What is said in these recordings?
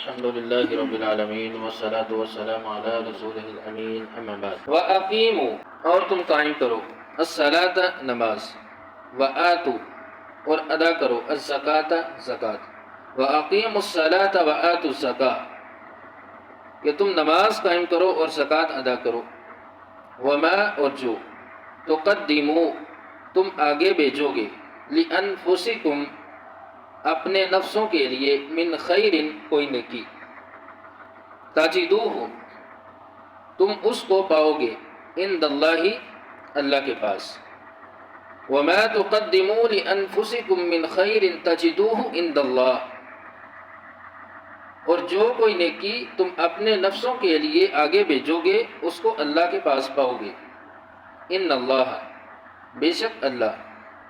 الحمد للہ رب العالمین والصلاة والسلام علی رسولہ الامین اما بعد وَأَقِیمُوا اور تم قائم کرو الصلاۃ نماز وآتوا اور ادا کرو الزکاۃ زکوٰۃ وَأَقِیمُوا الصلاۃ وآتوا الزکاۃ کہ تم نماز قائم کرو اور زکوٰۃ ادا کرو وما اور جو تقدموا تم آگے بھیجو گے لأنفسکم اپنے نفسوں کے لیے من خیر کوئی نیکی تجدوہ تم اس کو پاؤ گے عند اللہ اللہ کے پاس وما تقدموا لانفسکم من خیر تجدوہ عند اللہ اور جو کوئی نیکی تم اپنے نفسوں کے لیے آگے بھیجو گے اس کو اللہ کے پاس پاؤ گے ان اللہ بے شک اللہ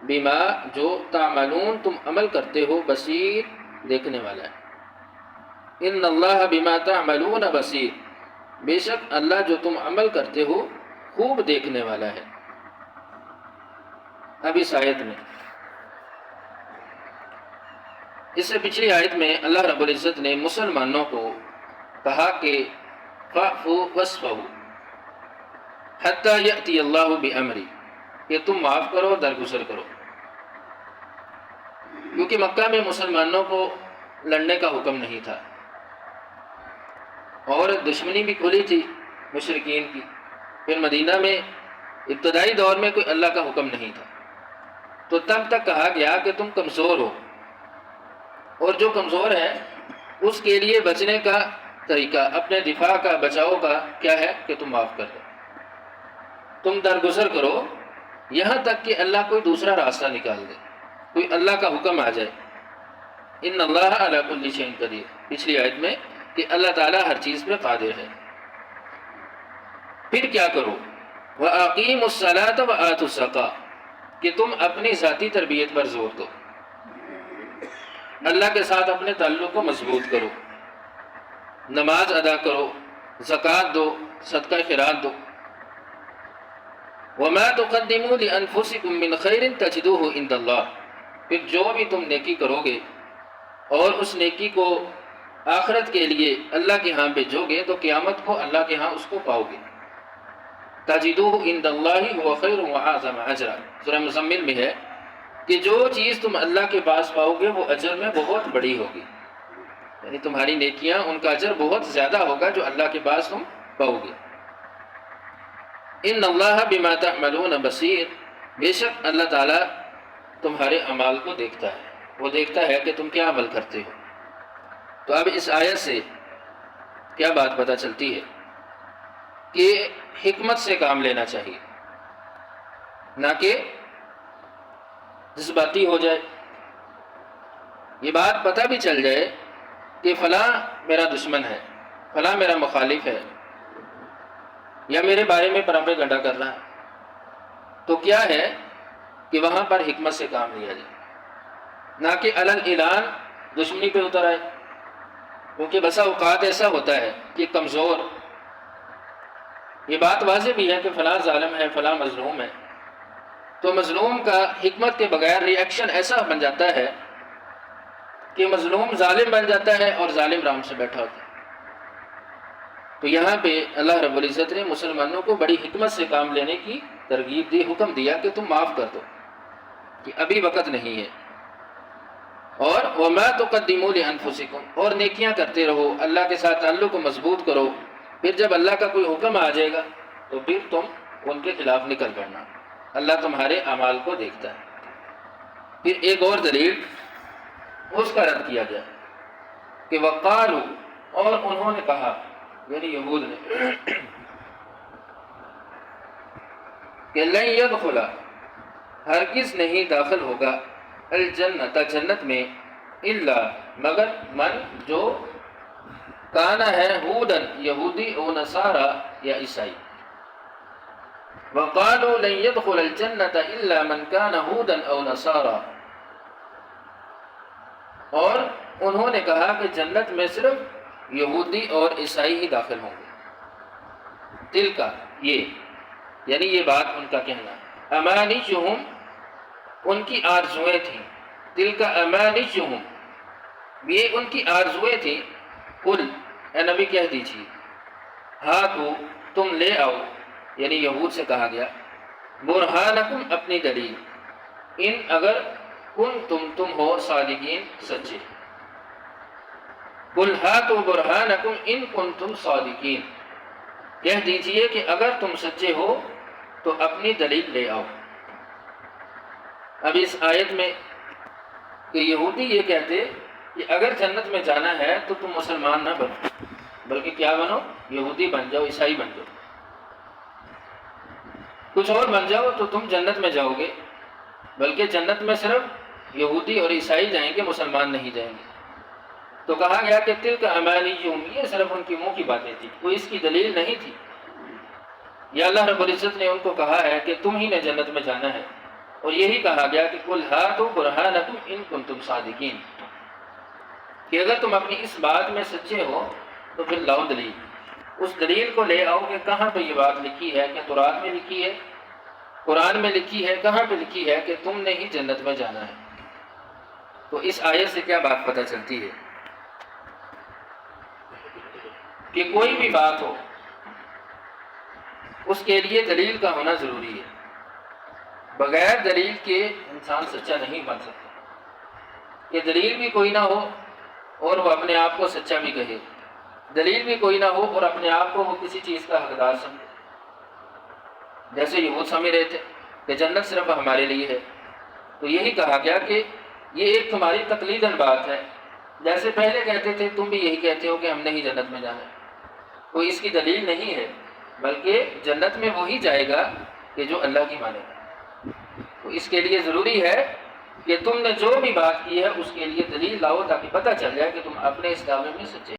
بما جو تعملون تم عمل کرتے ہو بصیر دیکھنے والا ہے ان اللہ بما تعملون بصیر بے شک اللہ جو تم عمل کرتے ہو خوب دیکھنے والا ہے۔ اب اس آیت میں اس سے پچھلی آیت میں اللہ رب العزت نے مسلمانوں کو کہا کہ فاعفوا واصفحوا حتی یأتی اللہ بامری کہ تم معاف کرو درگزر کرو، کیونکہ مکہ میں مسلمانوں کو لڑنے کا حکم نہیں تھا اور دشمنی بھی کھلی تھی مشرکین کی۔ پھر مدینہ میں ابتدائی دور میں کوئی اللہ کا حکم نہیں تھا، تو تب تک کہا گیا کہ تم کمزور ہو، اور جو کمزور ہے اس کے لیے بچنے کا طریقہ اپنے دفاع کا بچاؤ کا کیا ہے کہ تم معاف کر دو، تم درگزر کرو یہاں تک کہ اللہ کوئی دوسرا راستہ نکال دے، کوئی اللہ کا حکم آ جائے۔ ان اللہ علی کل شیء قدیر، پچھلی آیت میں کہ اللہ تعالیٰ ہر چیز پہ قادر ہے۔ پھر کیا کرو وَأَقِیمُوا الصَّلَاةَ وَآتُوا الزَّکَاۃَ کہ تم اپنی ذاتی تربیت پر زور دو، اللہ کے ساتھ اپنے تعلق کو مضبوط کرو، نماز ادا کرو، زکوٰۃ دو، صدقہ خیرات دو۔ وَمَا تُقَدِّمُوا لِأَنفُسِكُم مِّن خَيْرٍ تَجِدُوهُ عِندَ اللَّهِ پھر جو بھی تم نیکی کرو گے اور اس نیکی کو آخرت کے لیے اللہ کے ہاں بھیجو گے تو قیامت کو اللہ کے ہاں اس کو پاؤ گے۔ تَجِدُوهُ عِندَ اللَّهِ هُوَ خَيْرٌ وَأَعْظَمُ أَجْرًا، سورہ مزمل میں ہے کہ جو چیز تم اللہ کے پاس پاؤ گے وہ اجر میں بہت بڑی ہوگی، یعنی تمہاری نیکیاں ان کا اجر بہت زیادہ ہوگا جو اللہ کے پاس تم پاؤ گے۔ ان اللہ بما تعملون بصیر بے شک اللہ تعالیٰ تمہارے اعمال کو دیکھتا ہے، وہ دیکھتا ہے کہ تم کیا عمل کرتے ہو۔ تو اب اس آیت سے کیا بات پتہ چلتی ہے کہ حکمت سے کام لینا چاہیے، نہ کہ جذباتی ہو جائے۔ یہ بات پتہ بھی چل جائے کہ فلاں میرا دشمن ہے، فلاں میرا مخالف ہے، یا میرے بارے میں پروپیگنڈا کر رہا ہے، تو کیا ہے کہ وہاں پر حکمت سے کام لیا جائے، نہ کہ علن اعلان دشمنی پہ اتر آئے۔ کیونکہ بسا اوقات ایسا ہوتا ہے کہ کمزور، یہ بات واضح بھی ہے کہ فلاں ظالم ہے، فلاں مظلوم ہے، تو مظلوم کا حکمت کے بغیر ری ایکشن ایسا بن جاتا ہے کہ مظلوم ظالم بن جاتا ہے اور ظالم رام سے بیٹھا ہوتا ہے۔ تو یہاں پہ اللہ رب العزت نے مسلمانوں کو بڑی حکمت سے کام لینے کی ترغیب دی، حکم دیا کہ تم معاف کر دو، کہ ابھی وقت نہیں ہے۔ اور وَمَا تُقَدِّمُوا لِأَنفُسِكُمْ اور نیکیاں کرتے رہو، اللہ کے ساتھ تعلق کو مضبوط کرو، پھر جب اللہ کا کوئی حکم آ جائے گا تو پھر تم ان کے خلاف نکل پڑنا، اللہ تمہارے اعمال کو دیکھتا ہے۔ پھر ایک اور دلیل اس کا رد کیا گیا کہ وَقَالُوا اور انہوں نے کہا، یعنی یہود نے، کہ لن يدخل ہرگز نہیں داخل ہوگا الجنت جنت میں الا مگر من جو کانا ہے ہودن یہودی او نصارا یا عیسائی۔ وقالوا لن يدخل الجنت الا من كان هودا او نصارا اور انہوں نے کہا کہ جنت میں صرف یہودی اور عیسائی ہی داخل ہوں گے۔ دل کا یہ یعنی یہ بات ان کا کہنا، امانیہم ان کی آرزویں تھیں، دل کا امانیہم یہ ان کی آرزویں تھیں قل اے نبی کہہ دیجیے، ہاں تو تم لے آؤ، یعنی یہود سے کہا گیا، برہانکم اپنی دلیل، ان اگر تم ہو صادقین سچے، قل ہاتوا برہانکم ان کنتم صادقین، کہہ دیجئے کہ اگر تم سچے ہو تو اپنی دلیل لے آؤ۔ اب اس آیت میں کہ یہودی یہ کہتے کہ اگر جنت میں جانا ہے تو تم مسلمان نہ بنو، بلکہ کیا بنو؟ یہودی بن جاؤ، عیسائی بن جاؤ، کچھ اور بن جاؤ تو تم جنت میں جاؤ گے، بلکہ جنت میں صرف یہودی اور عیسائی جائیں گے، مسلمان نہیں جائیں گے۔ تو کہا گیا کہ تلک امانیہم، یہ صرف ان کی منہ کی باتیں تھی، کوئی اس کی دلیل نہیں تھی۔ یا اللہ رب العزت نے ان کو کہا ہے کہ تم ہی نے جنت میں جانا ہے، اور یہی کہا گیا کہ قل ہاتوا برہانکم ان کنتم صادقین، کہ اگر تم اپنی اس بات میں سچے ہو تو پھر لاؤ دلیل، اس دلیل کو لے آؤ کہ کہاں پہ یہ بات لکھی ہے، کہ تورات میں لکھی ہے، قرآن میں لکھی ہے، کہاں پہ لکھی ہے کہ تم نے ہی جنت میں جانا ہے۔ تو اس آیت سے کیا بات پتہ چلتی ہے کہ کوئی بھی بات ہو اس کے لیے دلیل کا ہونا ضروری ہے، بغیر دلیل کے انسان سچا نہیں بن سکتا، کہ دلیل بھی کوئی نہ ہو اور وہ اپنے آپ کو سچا بھی کہے، دلیل بھی کوئی نہ ہو اور اپنے آپ کو وہ کسی چیز کا حقدار سمجھے، جیسے یہود سمجھ رہے تھے کہ جنت صرف ہمارے لیے ہے۔ تو یہی کہا گیا کہ یہ ایک تمہاری تقلیداً بات ہے، جیسے پہلے کہتے تھے تم بھی یہی کہتے ہو کہ ہم نے ہی جنت میں جانا ہے، کوئی اس کی دلیل نہیں ہے، بلکہ جنت میں وہی جائے گا کہ جو اللہ کی مانے گا۔ تو اس کے لیے ضروری ہے کہ تم نے جو بھی بات کی ہے اس کے لیے دلیل لاؤ، تاکہ پتہ چل جائے کہ تم اپنے اس دعوے میں سچے